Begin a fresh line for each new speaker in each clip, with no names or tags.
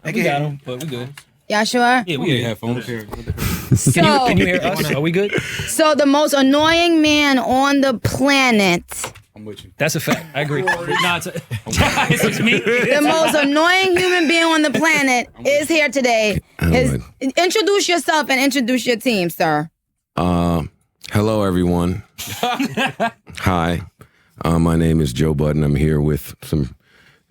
We got them, but we good.
Y'all sure?
Yeah, we good.
Headphones.
So,
Can you hear us? Are we good?
So the most annoying man on the planet.
I'm with you.
That's a fact. I agree. Nah, it's me.
The most annoying human being on the planet is here today. Introduce yourself and introduce your team, sir.
Hello, everyone. Hi. My name is Joe Budden. I'm here with some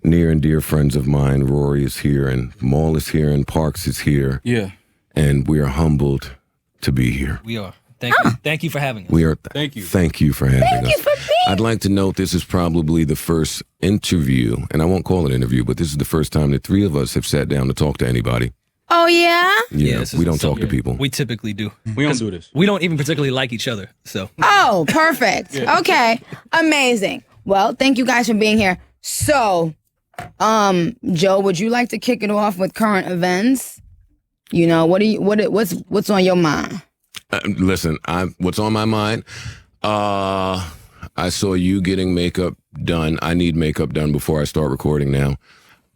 near and dear friends of mine. Rory is here, and Maul is here, and Parks is here.
Yeah.
And we are humbled to be here.
We are. Thank you. Thank you for having us.
We are.
Thank you.
Thank you for having us.
Thank you for being.
I'd like to note this is probably the first interview, and I won't call it an interview, but this is the first time the three of us have sat down to talk to anybody.
Oh, yeah?
Yeah, we don't talk to people.
We typically do.
We don't do this.
We don't even particularly like each other, so.
Oh, perfect. Okay. Amazing. Well, thank you guys for being here. So, Joe, would you like to kick it off with current events? You know, what's on your mind?
Listen, what's on my mind? I saw you getting makeup done. I need makeup done before I start recording now.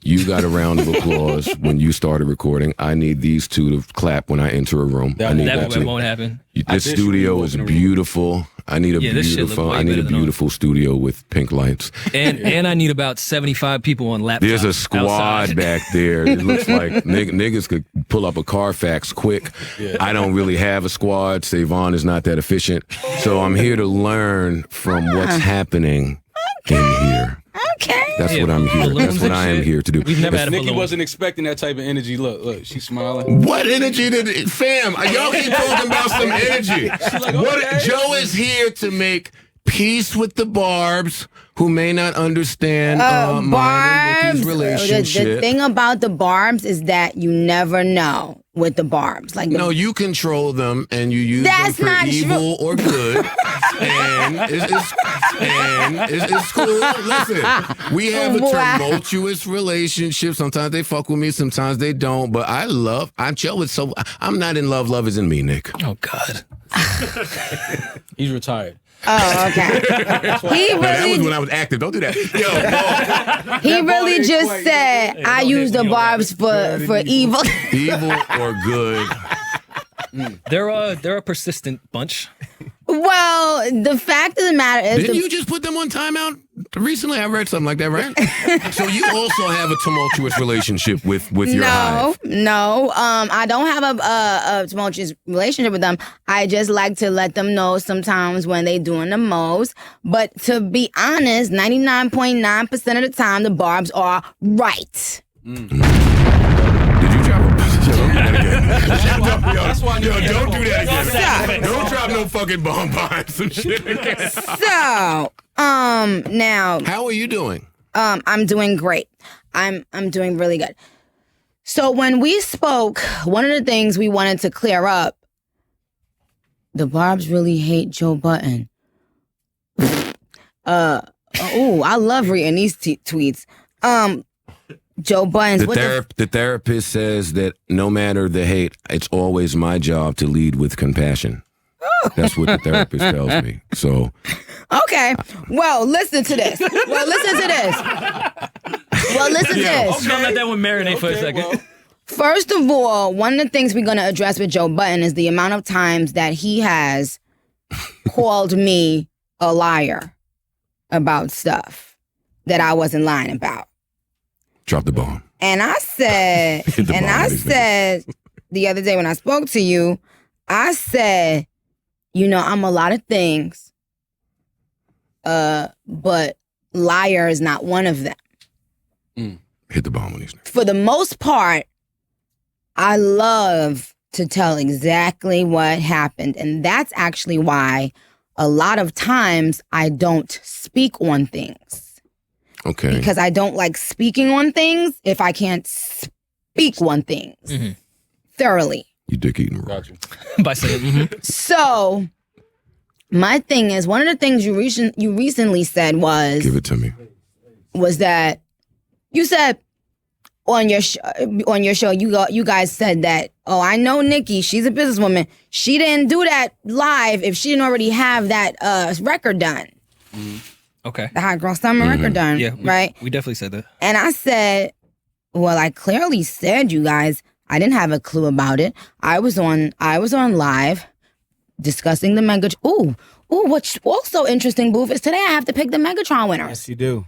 You got a round of applause when you started recording. I need these two to clap when I enter a room.
That
won't happen.
This studio is beautiful. I need a beautiful studio with pink lights.
And I need about 75 people on laptops.
There's a squad
outside.
back there. It looks like niggas could pull up a Carfax quick. Yeah. I don't really have a squad. Savon is not that efficient. So I'm here to learn from what's happening in here.
Okay.
That's what I'm here. That's what I am here to do.
We've never had a
Nicki
balloon.
wasn't expecting that type of energy. Look, she's smiling.
What energy fam? Y'all keep talking about some energy.
Like,
What Joe is here to make peace with the Barbz, who may not understand mine and Nicki's relationship.
The thing about the Barbz is that you never know with the Barbz. Like,
no, you control them and you use them for evil or good. And it's cool. Listen, we have a tumultuous relationship. Sometimes they fuck with me, sometimes they don't. But I'm chill with I'm not in love. Love is in me, Nick.
Oh, God.
He's retired.
Oh, okay.
That was when I was active. Don't do that. Yo,
he really just said, I use the Barbz for evil.
Evil or good.
They're a persistent bunch.
Well, the fact of the matter is...
Didn't you just put them on timeout recently? I read something like that, right? So you also have a tumultuous relationship with your hive.
No, I don't have a tumultuous relationship with them. I just like to let them know sometimes when they doing the most. But to be honest, 99.9% of the time, the Barbz are right.
Did you drop a... Don't do that again. Don't do that again. Don't drop no fucking bomb behind some shit again.
So, now...
How are you doing?
I'm doing great. I'm doing really good. So when we spoke, one of the things we wanted to clear up, the Barbz really hate Joe Budden. I love reading these tweets. Joe Budden's...
The therapist says that no matter the hate, it's always my job to lead with compassion. That's what the therapist tells me. So...
Okay. Well, listen to this.
Okay.
Let that one marinate for a second.
Well.
First of all, one of the things we're going to address with Joe Budden is the amount of times that he has called me a liar about stuff that I wasn't lying about.
Drop the bomb.
And I said, the other day when I spoke to you, I said, I'm a lot of things. But liar is not one of them.
Hit the bomb on these.
For the most part, I love to tell exactly what happened. And that's actually why a lot of times I don't speak on things.
Okay.
Because I don't like speaking on things if I can't speak on things thoroughly.
You dick eating.
Got you.
By saying,
So... my thing is, one of the things you recently said was...
Give it to me.
Was that you said on your show, you guys said that, oh, I know Nicki, she's a businesswoman. She didn't do that live if she didn't already have that record done.
Okay.
The Hot Girl Summer record done,
Yeah,
right?
We definitely said that.
And I said, Well, I clearly said, you guys, I didn't have a clue about it. I was on live discussing the Megatron. What's also interesting, Booth, is today I have to pick the Megatron winners.
Yes, you do.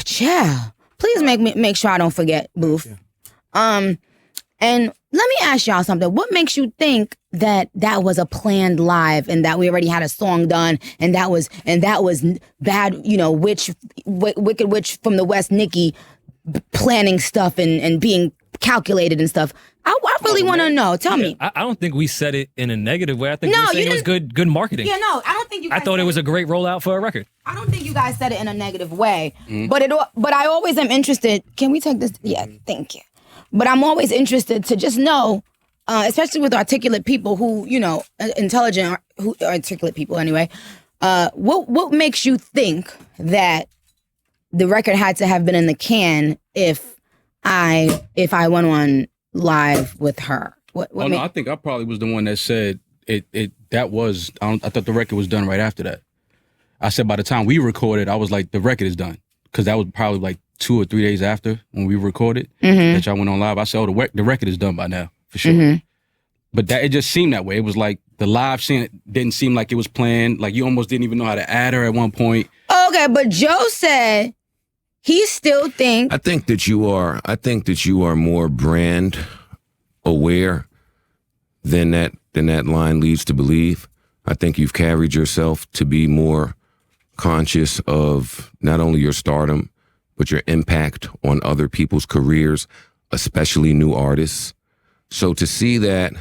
Chill. Please make sure I don't forget, Booth. Yeah. And let me ask y'all something. What makes you think that was a planned live and that we already had a song done and that was bad, Wicked Witch from the West, Nicki, planning stuff and being calculated and stuff? I really want to know. Tell me.
I don't think we said it in a negative way. I think we were saying it was good marketing.
Yeah, no, I don't think you guys
I thought it was a great rollout for a record.
I don't think you guys said it in a negative way. But I always am interested. Can we take this? Yeah, thank you. But I'm always interested to just know, especially with articulate people who, articulate people anyway, what makes you think that the record had to have been in the can if I went on live with her?
No, I think I probably was the one that said I thought the record was done right after that. I said by the time we recorded, I was like, the record is done. Because that was probably like 2 or 3 days after when we recorded that y'all went on live. I said, the record is done by now, for sure. But it just seemed that way. It was like the live scene didn't seem like it was planned. Like you almost didn't even know how to add her at one point.
Okay, but Joe said he still thinks.
I think that you are more brand aware than that line leads to believe. I think you've carried yourself to be more conscious of not only your stardom, but your impact on other people's careers, especially new artists. So to see that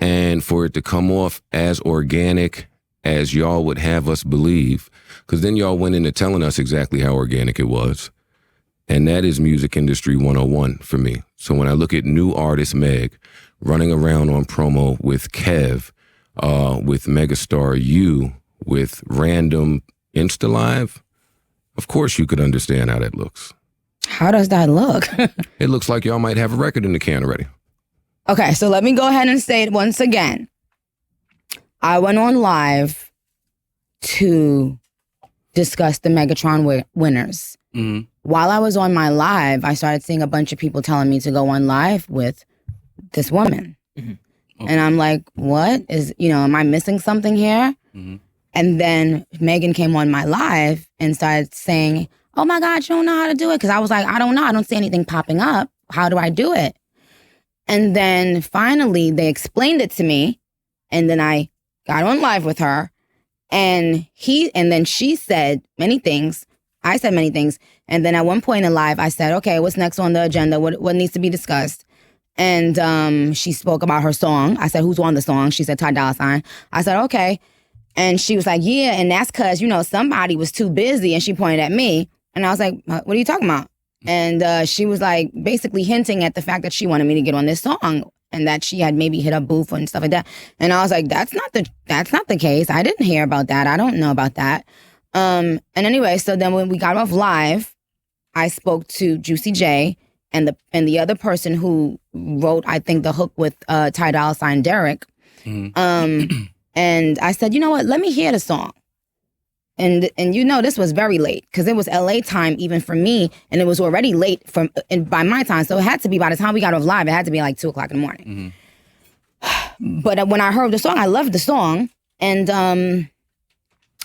and for it to come off as organic as y'all would have us believe, because then y'all went into telling us exactly how organic it was. And that is music industry 101 for me. So when I look at new artist Meg running around on promo with Kev, with Megastar U, with random Insta Live, of course you could understand how that looks.
How does that look?
It looks like y'all might have a record in the can already.
Okay, so let me go ahead and say it once again. I went on live to discuss the Megatron winners. Mm-hmm. While I was on my live, I started seeing a bunch of people telling me to go on live with this woman. Mm-hmm. Okay. And I'm like, what is, am I missing something here? Mm-hmm. And then Megan came on my live and started saying, oh my God, you don't know how to do it? Because I was like, I don't know. I don't see anything popping up. How do I do it? And then finally they explained it to me. And then I got on live with her. And then she said many things. I said many things. And then at one point in live, I said, okay, what's next on the agenda? What needs to be discussed? And she spoke about her song. I said, who's on the song? She said, Ty Dolla $ign. I said, okay. And she was like, yeah, and that's because, somebody was too busy. And she pointed at me. And I was like, what are you talking about? And she was like basically hinting at the fact that she wanted me to get on this song and that she had maybe hit up Booth and stuff like that. And I was like, that's not the case. I didn't hear about that. I don't know about that. And anyway, so then when we got off live, I spoke to Juicy J and the other person who wrote, I think, the hook with Ty Dolla $ign, Derek. Mm-hmm. And I said, you know what? Let me hear the song. And this was very late because it was LA time even for me, and it was already late by my time. So it had to be, by the time we got off live, it had to be like 2:00 in the morning. Mm-hmm. But when I heard the song, I loved the song, and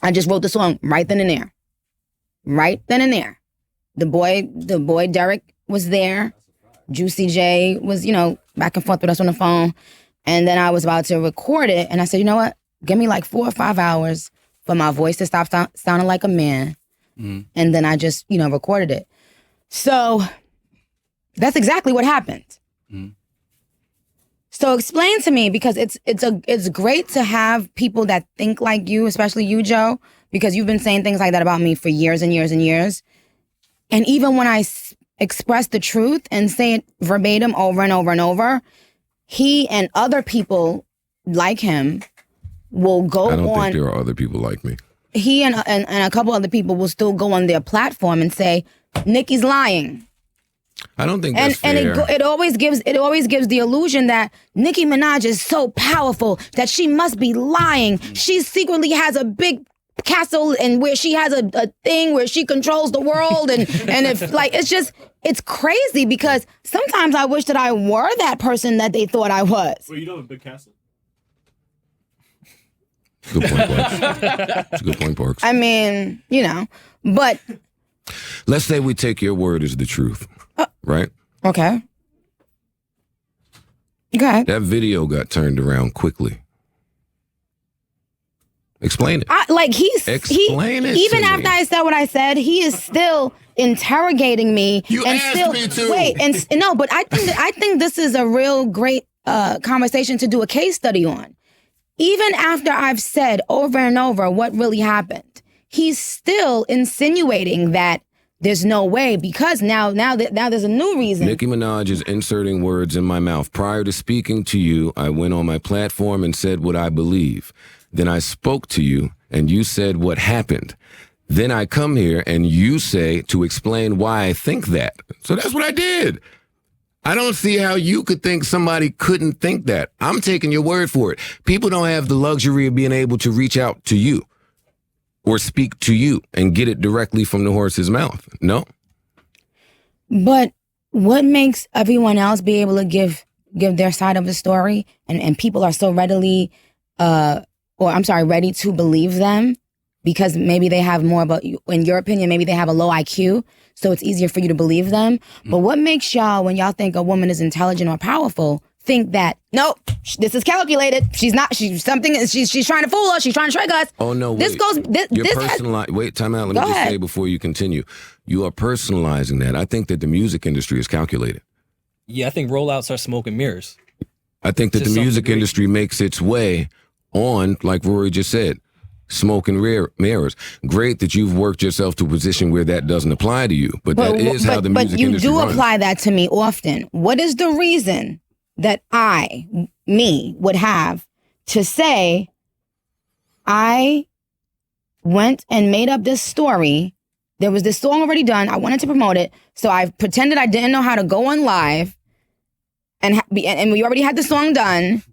I just wrote the song right then and there. Right then and there. The boy Derek was there. Juicy J was, back and forth with us on the phone. And then I was about to record it, and I said, you know what? Give me like 4 or 5 hours for my voice to stop sounding like a man. Mm-hmm. And then I just, recorded it. So that's exactly what happened. Mm-hmm. So explain to me, because it's great to have people that think like you, especially you, Joe, because you've been saying things like that about me for years and years and years. And even when I express the truth and say it verbatim over and over and over, he and other people like him will go on.
I don't think there are other people like me.
He and a couple other people will still go on their platform and say, Nicki's lying.
I don't think that's fair.
And it always gives the illusion that Nicki Minaj is so powerful that she must be lying. She secretly has a big castle and where she has a thing where she controls the world and if like it's crazy because sometimes I wish that I were that person that they thought I was.
Well, you don't have a big castle.
Good point, Parks. It's a good point, Parks.
I mean, but
let's say we take your word as the truth, right?
Okay. Okay.
That video got turned around quickly. Explain it.
Explain it. Even after I said what I said, he is still interrogating me.
You
and
asked
still,
me to.
Wait, and no, but I think this is a real great conversation to do a case study on. Even after I've said over and over what really happened, he's still insinuating that there's no way because now there's a new reason.
Nicki Minaj is inserting words in my mouth. Prior to speaking to you, I went on my platform and said what I believe. Then I spoke to you and you said what happened. Then I come here and you say to explain why I think that. So that's what I did. I don't see how you could think somebody couldn't think that. I'm taking your word for it. People don't have the luxury of being able to reach out to you or speak to you and get it directly from the horse's mouth. No.
But what makes everyone else be able to give their side of the story and people are so ready to believe them because maybe they have more of in your opinion, maybe they have a low IQ, so it's easier for you to believe them. But what makes y'all, when y'all think a woman is intelligent or powerful, think that, no, this is calculated. She's not, she's trying to fool us. She's trying to trick us.
Oh, no, wait. Wait, time out. Let me just say before you continue. You are personalizing that. I think that the music industry is calculated.
Yeah, I think rollouts are smoke and mirrors.
I think that the music industry makes its way on, like Rory just said, smoke and mirrors. Great that you've worked yourself to a position where that doesn't apply to you, but that is how the music industry runs.
But you do apply that to me often. What is the reason that me would have to say, I went and made up this story. There was this song already done. I wanted to promote it. So I pretended I didn't know how to go on live and we already had the song done.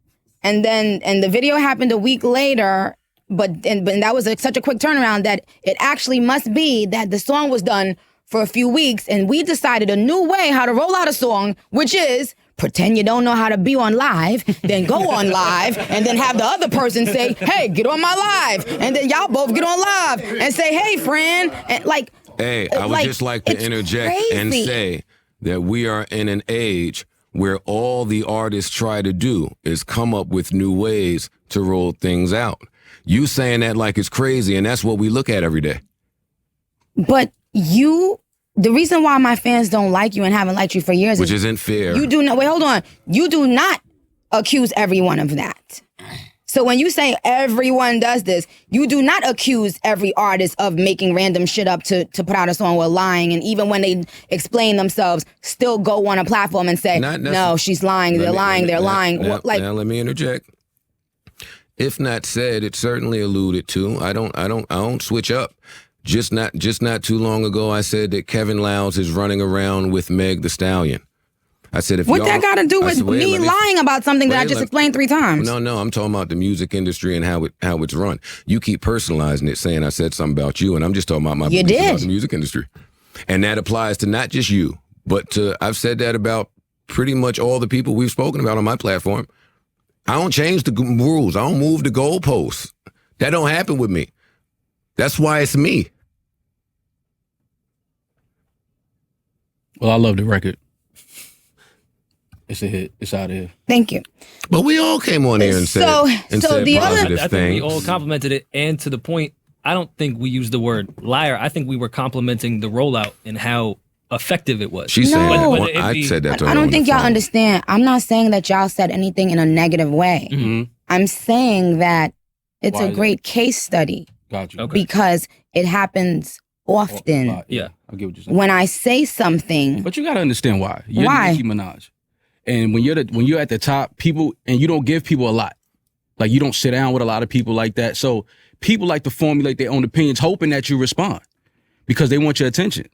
And the video happened a week later. But that was such a quick turnaround that it actually must be that the song was done for a few weeks and we decided a new way how to roll out a song, which is pretend you don't know how to be on live, then go on live, and then have the other person say, hey, get on my live. And then y'all both get on live and say, hey, friend. And
hey, I would just like to interject and say that we are in an age where all the artists try to do is come up with new ways to roll things out. You saying that like it's crazy, and that's what we look at every day. But the reason why my fans don't like you and haven't liked you for years
Which isn't fair. You do not, wait, hold on. You do not accuse everyone of that. So when you say everyone does this, you do not accuse every artist of making random shit up to put out a song or lying. And even when they explain themselves, still go on a platform and say, no, she's lying. They're lying.
Now let me interject. If not said, it's certainly alluded to. I don't switch up. Just not too long ago, I said that Kevin Lowndes is running around with Meg the Stallion. I said, if
what that got to do with me lying about something that I just explained 3 times?
No, I'm talking about the music industry and how it's run. You keep personalizing it, saying I said something about you, and I'm just talking about my beliefs about the music industry. And that applies to not just you, but I've said that about pretty much all the people we've spoken about on my platform. I don't change the rules. I don't move the goalposts. That don't happen with me. That's why it's me.
Well, I love the record. It's a hit. It's out of here.
Thank you.
But we all came on here and said positive
I think we all complimented it, and to the point, I don't think we used the word liar. I think we were complimenting the rollout and how effective it was.
She's saying that. I said that to her.
I don't think y'all understand. I'm not saying that y'all said anything in a negative way.
Mm-hmm.
I'm saying that it's a great case study.
Gotcha.
Okay.
Because it happens often.
Yeah, I get what you're saying.
When I say something,
but you got to understand why. You're Nicki Minaj, and when you're at the top, people, and you don't give people a lot. Like, you don't sit down with a lot of people like that. So people like to formulate their own opinions, hoping that you respond because they want your attention.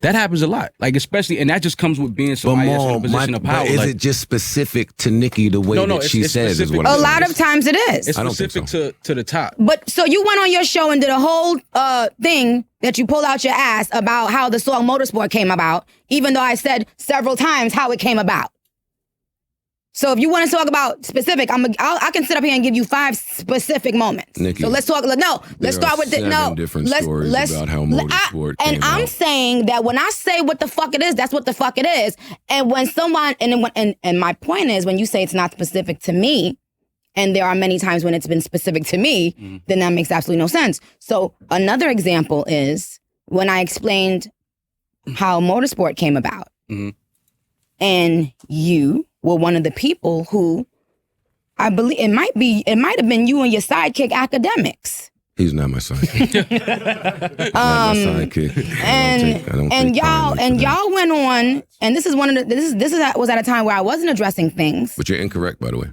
That happens a lot. Like, especially, and that just comes with being somebody that's in a position of power.
But is
like,
it just specific to Nicki the way that she says is what
A
I'm
lot
saying?
of times it is.
it's specific to the top.
But so you went on your show and did a whole thing that you pulled out your ass about how the song Motorsport came about, even though I said several times how it came about. So if you want to talk about specific, I can sit up here and give you 5 specific moments.
Nikki,
so let's talk. Let's start with
different stories about how Motorsport came
and I'm
out.
saying that when I say what the fuck it is, that's what the fuck it is. And when someone and my point is, when you say it's not specific to me, and there are many times when it's been specific to me, then that makes absolutely no sense. So another example is when I explained how Motorsport came about, and you were one of the people who, I believe it might have been you and your sidekick Academics.
He's not my sidekick. Not my sidekick.
And y'all went on, and this was at a time where I wasn't addressing things.
But you're incorrect, by the way.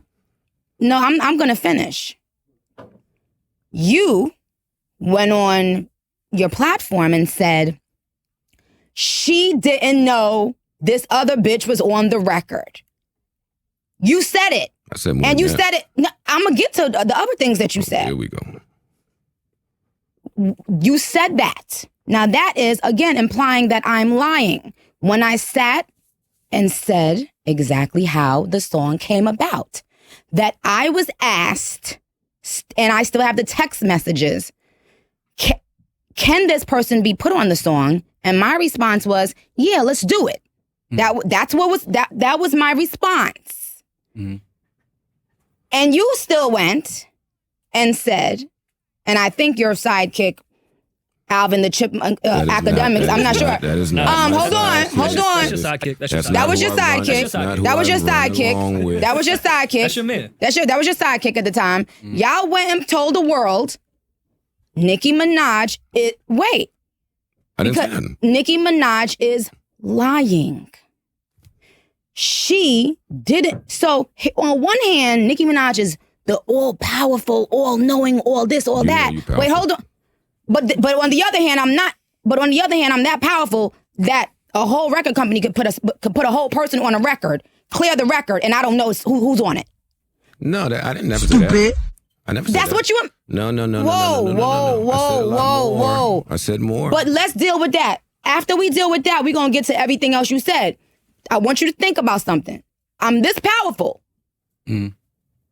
No, I'm gonna finish. You went on your platform and said she didn't know this other bitch was on the record. You said it.
I said more
and you
than that.
said it. No, I'm gonna get to the other things that you said.
Here we go.
You said that. Now that is, again, implying that I'm lying. When I sat and said exactly how the song came about, that I was asked, and I still have the text messages, can this person be put on the song? And my response was, yeah, let's do it. That was my response. And you still went and said, and I think your sidekick, Alvin the Chipmunk, Academics, I'm not sure.
That is not.
Hold on.
That's your sidekick.
That was your sidekick. That was your sidekick. That was your sidekick.
That's your man.
That was your sidekick at the time. Y'all went and told the world, Nicki Minaj, wait.
I didn't say
Because
that.
Nicki Minaj is lying. She didn't. So on one hand, Nicki Minaj is the all-powerful, all-knowing, all this, all that. Wait, hold on. But on the other hand, I'm not. But on the other hand, I'm that powerful that a whole record company could put a whole person on a record, clear the record, and I don't know who's on it.
No, I didn't never say that. I never said
That's
that.
what you want.
No.
Whoa.
I said more.
But let's deal with that. After we deal with that, we're going to get to everything else you said. I want you to think about something. I'm this powerful.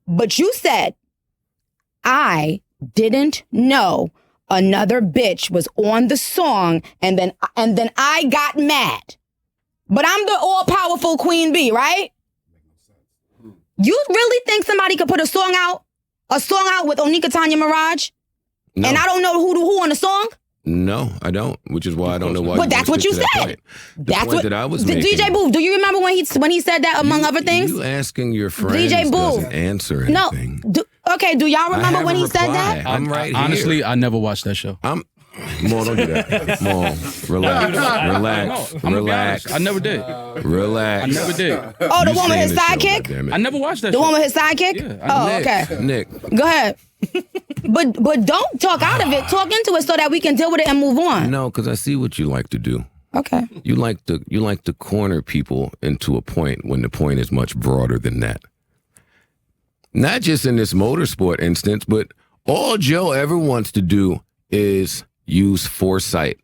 But you said, I didn't know another bitch was on the song, and then I got mad. But I'm the all-powerful Queen Bee, right? You really think somebody could put a song out with Onika Tanya Mirage?
No.
And I don't know who on the song?
No, I don't. Which is why I don't know why.
But that's what you said.
That's what that I was making.
DJ Booth, do you remember when he said that among other things?
You asking your friends
DJ Booth
doesn't answer anything.
No. Do y'all remember when he said that?
I'm right
Honestly,
here.
I never watched that show.
Mo, don't do that. Mo, relax.
I never did.
Relax.
I never did.
Oh, the one with his sidekick?
I never watched that
The
show.
one with his sidekick?
Yeah,
okay.
Nick.
Go ahead. But don't talk out of it. Talk into it so that we can deal with it and move on.
No, because I see what you like to do.
Okay.
You like to corner people into a point when the point is much broader than that. Not just in this Motorsport instance, but all Joe ever wants to do is use foresight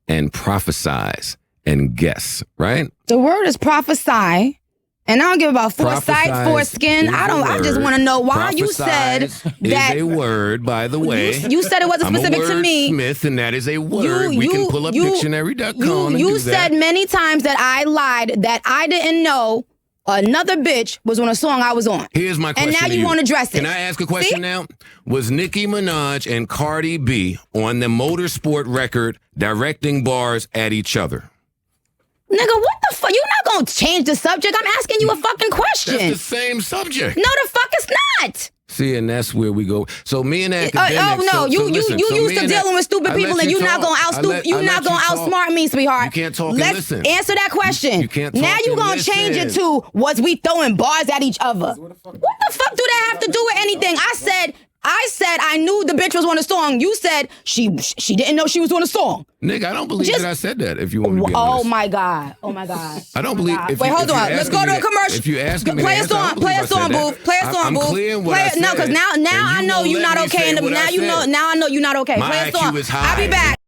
and prophesize and guess, right?
The word is prophesy. And I don't give about foresight, foreskin. I just want to know why you said that.
Is a word, by the way.
You said it wasn't specific to me.
I'm a wordsmith, and that is a word. We can pull up dictionary.com.
You said many times that I lied, that I didn't know another bitch was on a song I was on.
Here's my question.
And now you won't address it.
Can I ask a question now? Was Nicki Minaj and Cardi B on the Motorsport record directing bars at each other?
Nigga, what the fuck? You're not gonna change the subject. I'm asking you a fucking question.
That's the same subject.
No, the fuck it's not.
See, and that's where we go. So me and Academics.
You used to dealing with stupid people, and you're not gonna outsmart me, sweetheart.
You can't talk and listen.
Answer that question.
You can't talk
now you gonna change it to was we throwing bars at each other? What the fuck do that have to do with anything? I said I said I knew the bitch was on the song. You said she didn't know she was on the song.
Nigga, I don't believe that I said that. If you want me to be
Oh
honest.
my God. Oh my God.
I don't believe.
Wait, hold on. Let's go to a commercial.
If you ask me,
play a song. Play a song, boo. Play a song, boo.
I'm clear what I said.
No, because now I know you're not okay. Now I know you're not okay.
My
Play a song.
IQ is high.
I'll be back.